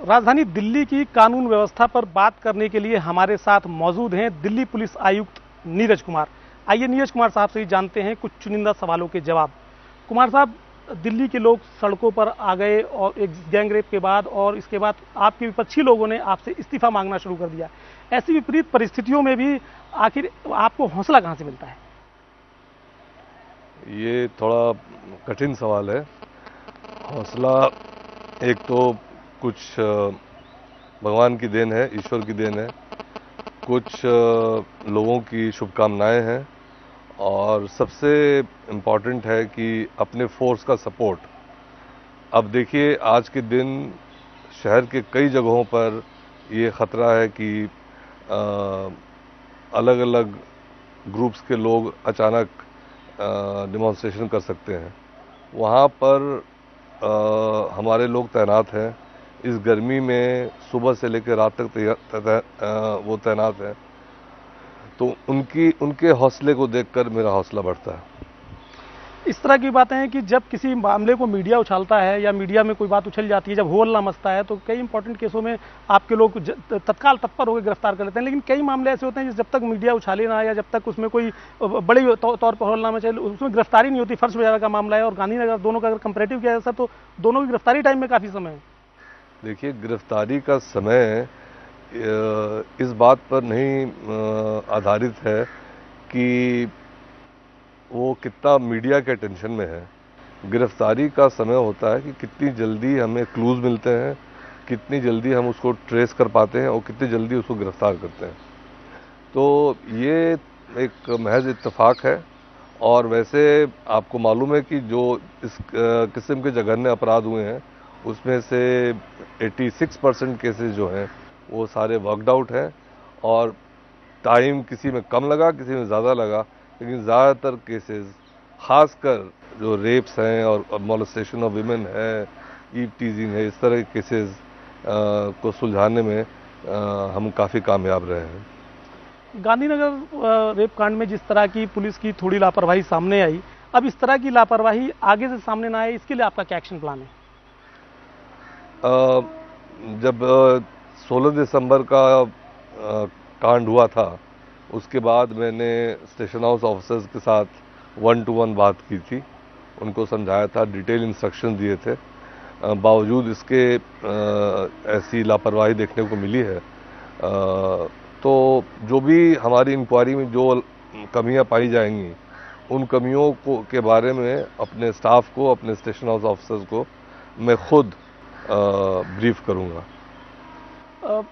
राजधानी दिल्ली की कानून व्यवस्था पर बात करने के लिए हमारे साथ मौजूद हैं दिल्ली पुलिस आयुक्त नीरज कुमार। आइए नीरज कुमार साहब से ही जानते हैं कुछ चुनिंदा सवालों के जवाब। कुमार साहब, दिल्ली के लोग सड़कों पर आ गए और एक गैंगरेप के बाद और इसके बाद आपके विपक्षी लोगों ने आपसे इस्तीफा मांगना शुरू कर दिया। ऐसी विपरीत परिस्थितियों में भी आखिर आपको हौसला कहाँ से मिलता है? ये थोड़ा कठिन सवाल है। हौसला एक तो कुछ भगवान की देन है, ईश्वर की देन है, कुछ लोगों की शुभकामनाएं हैं और सबसे इम्पॉर्टेंट है कि अपने फोर्स का सपोर्ट। अब देखिए, आज के दिन शहर के कई जगहों पर ये ख़तरा है कि अलग अलग ग्रुप्स के लोग अचानक डिमॉन्स्ट्रेशन कर सकते हैं। वहाँ पर हमारे लोग तैनात हैं। इस गर्मी में सुबह से लेकर रात तक वो तैनात हैं, तो उनके हौसले को देखकर मेरा हौसला बढ़ता है। इस तरह की बातें हैं कि जब किसी मामले को मीडिया उछालता है या मीडिया में कोई बात उछल जाती है, जब हो हल्ला मचता है, तो कई इंपॉर्टेंट केसों में आपके लोग तत्काल तत्पर होकर गिरफ्तार कर लेते हैं। लेकिन कई मामले ऐसे होते हैं जब तक मीडिया उछाले ना या जब तक उसमें कोई बड़े तौर पर हल्ला मचे, उसमें गिरफ्तारी नहीं होती। फर्श बाजार का मामला है और गांधीनगर, दोनों का अगर कंपेरेटिव किया जाए तो दोनों की गिरफ्तारी टाइम में काफ़ी समय है। देखिए, गिरफ्तारी का समय इस बात पर नहीं आधारित है कि वो कितना मीडिया के टेंशन में है। गिरफ्तारी का समय होता है कि कितनी जल्दी हमें क्लूज मिलते हैं, कितनी जल्दी हम उसको ट्रेस कर पाते हैं और कितनी जल्दी उसको गिरफ्तार करते हैं। तो ये एक महज इत्तेफाक है। और वैसे आपको मालूम है कि जो इस किस्म के जघन्य अपराध हुए हैं उसमें से 86% केसेस जो हैं वो सारे वर्कड आउट हैं और टाइम किसी में कम लगा, किसी में ज़्यादा लगा, लेकिन ज़्यादातर केसेस, खासकर जो रेप्स हैं और मोलेस्टेशन ऑफ विमेन है, ईव टीजिंग है, इस तरह के केसेस को सुलझाने में हम काफ़ी कामयाब रहे हैं। गांधीनगर रेप कांड में जिस तरह की पुलिस की थोड़ी लापरवाही सामने आई, अब इस तरह की लापरवाही आगे से सामने ना आए, इसके लिए आपका क्या एक्शन प्लान है? जब 16 दिसंबर का कांड हुआ था, उसके बाद मैंने स्टेशन हाउस ऑफिसर्स के साथ 1-to-1 बात की थी, उनको समझाया था, डिटेल इंस्ट्रक्शन दिए थे। बावजूद इसके ऐसी लापरवाही देखने को मिली है। तो जो भी हमारी इंक्वायरी में जो कमियां पाई जाएंगी, उन कमियों के बारे में अपने स्टाफ को, अपने स्टेशन हाउस ऑफिसर्स को मैं खुद ब्रीफ करूंगा।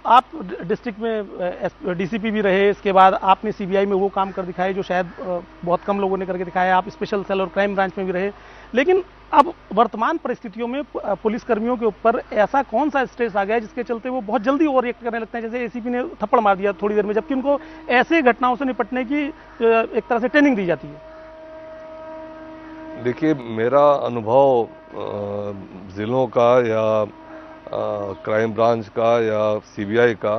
आप डिस्ट्रिक्ट में डीसीपी भी रहे, इसके बाद आपने सीबीआई में वो काम कर दिखाए जो शायद बहुत कम लोगों ने करके दिखाया। आप स्पेशल सेल और क्राइम ब्रांच में भी रहे। लेकिन अब वर्तमान परिस्थितियों में पुलिसकर्मियों के ऊपर ऐसा कौन सा स्ट्रेस आ गया है जिसके चलते वो बहुत जल्दी ओवर रिएक्ट करने लगते हैं? जैसे एसीपी ने थप्पड़ मार दिया थोड़ी देर में, जबकि उनको ऐसे घटनाओं से निपटने की एक तरह से ट्रेनिंग दी जाती है। देखिए, मेरा अनुभव ज़िलों का या क्राइम ब्रांच का या सीबीआई का,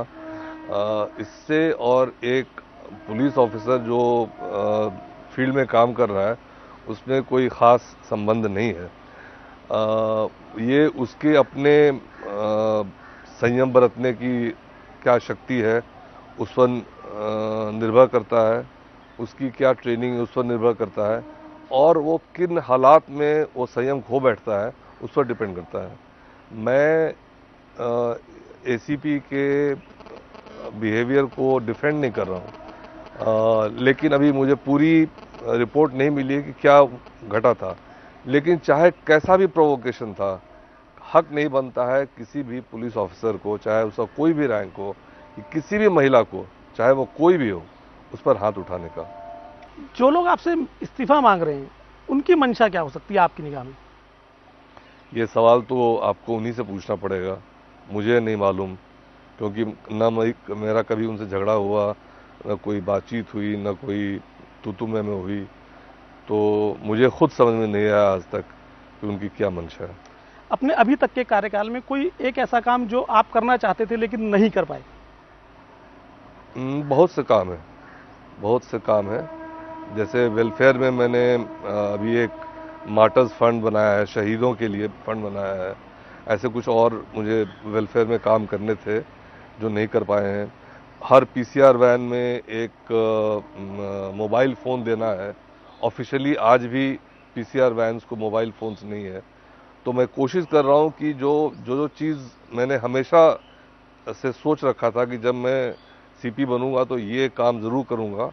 इससे और एक पुलिस ऑफिसर जो फील्ड में काम कर रहा है उसमें कोई ख़ास संबंध नहीं है। ये उसके अपने संयम बरतने की क्या शक्ति है उस पर निर्भर करता है, उसकी क्या ट्रेनिंग है उस पर निर्भर करता है, और वो किन हालात में वो संयम खो बैठता है उस पर डिपेंड करता है। मैं एसीपी के बिहेवियर को डिफेंड नहीं कर रहा हूँ, लेकिन अभी मुझे पूरी रिपोर्ट नहीं मिली है कि क्या घटा था। लेकिन चाहे कैसा भी प्रोवोकेशन था, हक नहीं बनता है किसी भी पुलिस ऑफिसर को, चाहे उसका कोई भी रैंक हो, कि किसी भी महिला को, चाहे वो कोई भी हो, उस पर हाथ उठाने का। जो लोग आपसे इस्तीफा मांग रहे हैं उनकी मंशा क्या हो सकती है आपकी निगाह में? ये सवाल तो आपको उन्हीं से पूछना पड़ेगा, मुझे नहीं मालूम, क्योंकि ना मेरा कभी उनसे झगड़ा हुआ, ना कोई बातचीत हुई, ना कोई तू मैं हुई। तो मुझे खुद समझ में नहीं आया आज तक कि उनकी क्या मंशा है। अपने अभी तक के कार्यकाल में कोई एक ऐसा काम जो आप करना चाहते थे लेकिन नहीं कर पाए? बहुत से काम है, बहुत से काम है। जैसे वेलफेयर में मैंने अभी एक मार्टर्स फंड बनाया है, शहीदों के लिए फंड बनाया है। ऐसे कुछ और मुझे वेलफेयर में काम करने थे जो नहीं कर पाए हैं। हर पीसीआर वैन में एक मोबाइल फ़ोन देना है। ऑफिशियली आज भी पीसीआर वैन्स को मोबाइल फ़ोन्स नहीं है। तो मैं कोशिश कर रहा हूं कि जो चीज़ मैंने हमेशा से सोच रखा था कि जब मैं सीपी बनूंगा तो ये काम ज़रूर करूंगा,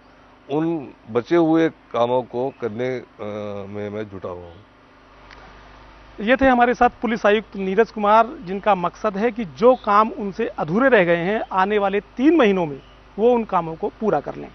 उन बचे हुए कामों को करने में मैं जुटा हुआ हूँ। ये थे हमारे साथ पुलिस आयुक्त नीरज कुमार, जिनका मकसद है कि जो काम उनसे अधूरे रह गए हैं आने वाले 3 महीनों में वो उन कामों को पूरा कर लें।